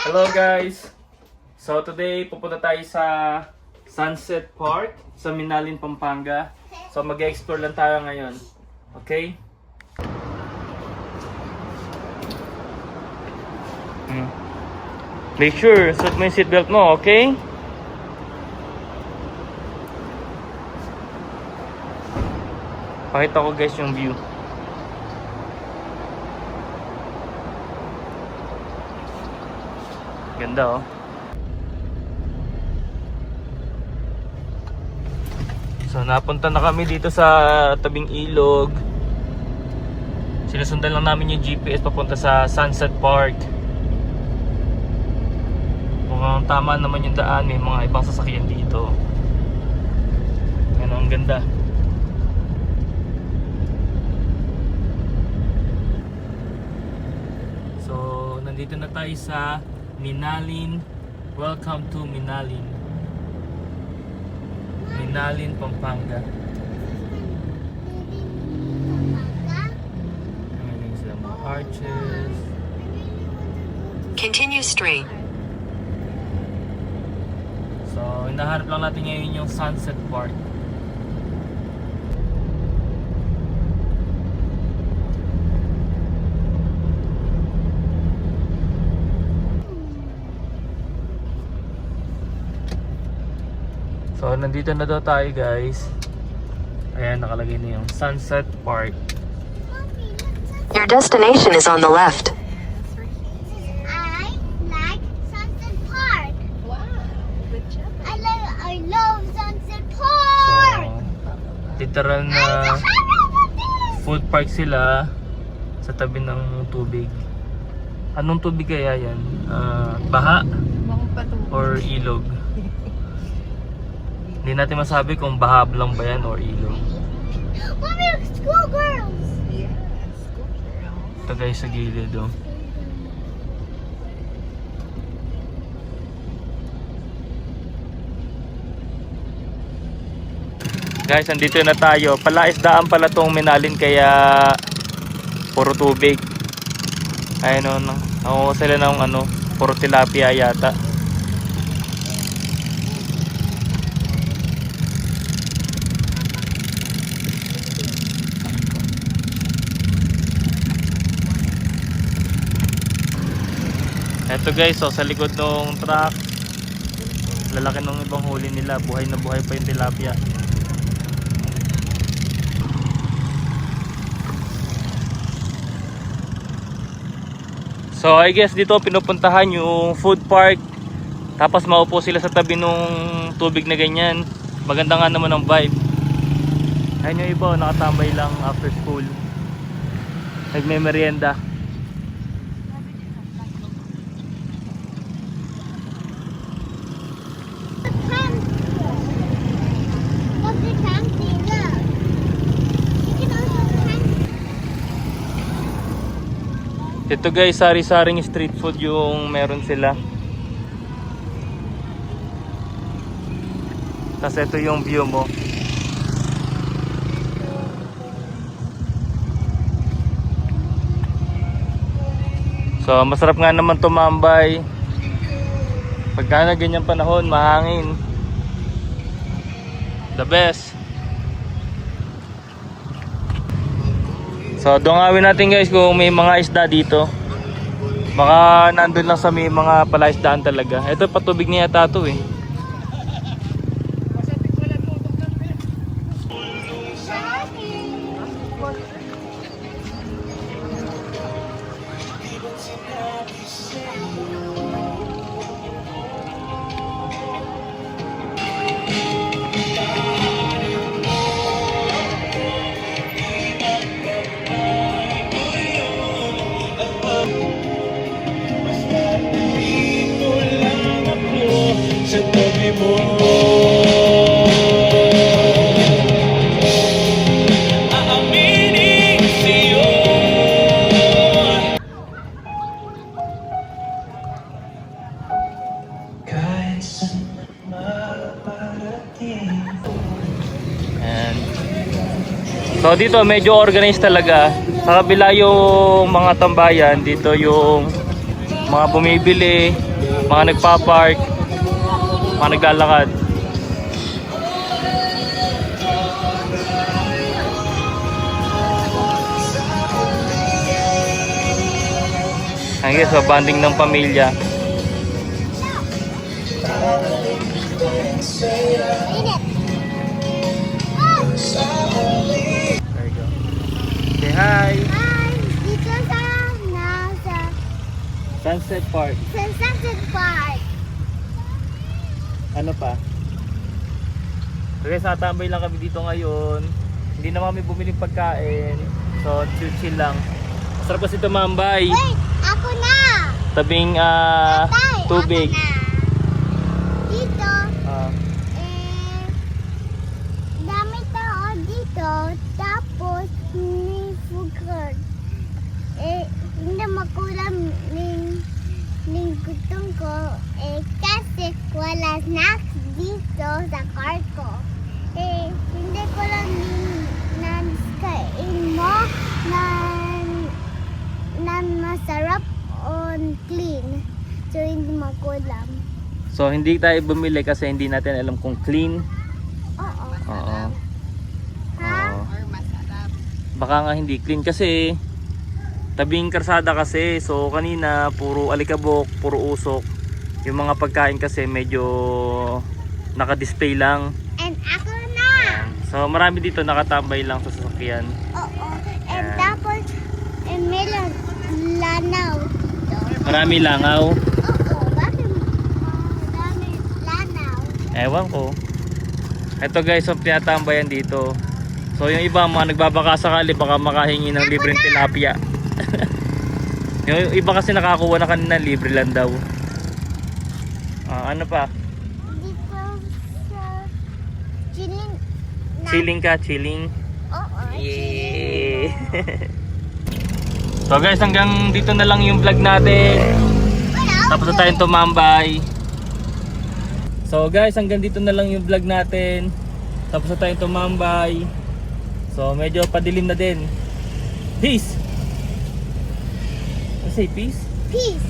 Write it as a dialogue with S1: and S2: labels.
S1: Hello guys! So today pupunta tayo sa Sunset Park sa Minalin, Pampanga. So mag-explore lang tayo ngayon. Okay? Make sure, suit mo yung seatbelt mo, okay? Pakita ko guys yung view. Ganda oh. So napunta na kami dito sa tabing ilog. Sinusundan lang namin yung GPS papunta sa Sunset Park. Mukhang tama naman yung daan, may mga ibang sasakyan dito. Yan, ang ganda. So nandito na tayo sa Minalin. Welcome to Minalin. Minalin, Pampanga. Ayan sila mga arches.
S2: Continue straight.
S1: So, hinahanap lang natin ngayon yung Sunset Park. So, nandito na daw tayo guys. Ayan, nakalagay na yung Sunset Park.
S2: Your destination is on the left.
S3: I like Sunset Park. Wow, good job. I love Sunset Park.
S1: So, literal na food park sila sa tabi ng tubig. Anong tubig kaya yan? Baha? Or ilog? Hindi natin masabi kung baha lang ba yan or ilog.
S3: Mommy, schoolgirls.
S1: Ito guys sa gilid oh. Guys, andito na tayo. Palaisdaan pala tong Minalin kaya puro tubig. Ayun oh, nakuha sila ng ano, puro tilapia yata. Eto guys, so sa likod ng truck, lalaki ng ibang huli nila, buhay na buhay pa yung tilapia. So I guess dito pinupuntahan yung food park, tapos maupo sila sa tabi ng tubig na ganyan. Maganda nga naman ang vibe. Ayun yung iba, nakatambay lang after school, nagme-merienda. Ito guys, sari-saring street food yung meron sila. Tapos ito yung view mo. So masarap nga naman tumambay pagka na ganyan panahon, mahangin. The best. So dungawin natin guys kung may mga isda dito. Baka nandun lang sa may mga palaisdaan talaga. Ito patubig niya yata ito eh.
S4: Sa tabi mo, aaminin sa'yo. Kahit saan maparating.
S1: And so dito medyo organized talaga. Sa kabila yung mga tambayan, dito yung mga bumibili, mga nagpa-park, mga naglalakad. Hanggang sa banding ng pamilya. There you go. Say hi!
S3: Hi, dito sa nasa
S1: Sunset Park.
S3: Sunset Park.
S1: Ano pa? So guys, natambay lang kami dito ngayon. Hindi na kami bumiling pagkain. So chill lang. Masarap kasi tumambay.
S3: Wait, ako na.
S1: Tabing
S3: Tay,
S1: tubig.
S3: ako na. Dito,
S1: Ah,
S3: dami tao dito. Tapos, may food court. Hindi makulang ng gutom ko. Kasi wala snacks dito sa car ko. Hindi ko lang nanskain mo na masarap on clean. So, hindi makulang.
S1: so hindi tayo bumili kasi hindi natin alam kung clean.
S3: Oo.
S1: Oo.
S3: Ha?
S1: Oo. Baka nga hindi clean kasi tabing karsada kasi. So kanina puro alikabok, puro usok. Yung mga pagkain kasi medyo naka-display lang.
S3: And ako na.
S1: So marami dito nakatambay lang sa sasakyan.
S3: Oo. And
S1: Yan.
S3: tapos, may lanaw dito.
S1: Marami langaw.
S3: Oo. Bakit dami lanaw?
S1: Ewan ko. Ito guys, ang tinatambayan dito. So yung iba mga nagbabaka sakali baka makahingi ng libreng tilapia. Yung iba kasi nakakuha na kanina libre lang daw. Ano pa?
S3: Dito sa chilling.
S1: Chilling ka, chilling.
S3: Oo.
S1: Yeah. So guys, hanggang dito na lang yung vlog natin. Tapos na tayong tumambay. So guys, hanggang dito na lang yung vlog natin. Tapos na tayong tumambay. So medyo padilim na din. Peace! Say peace?
S3: Peace.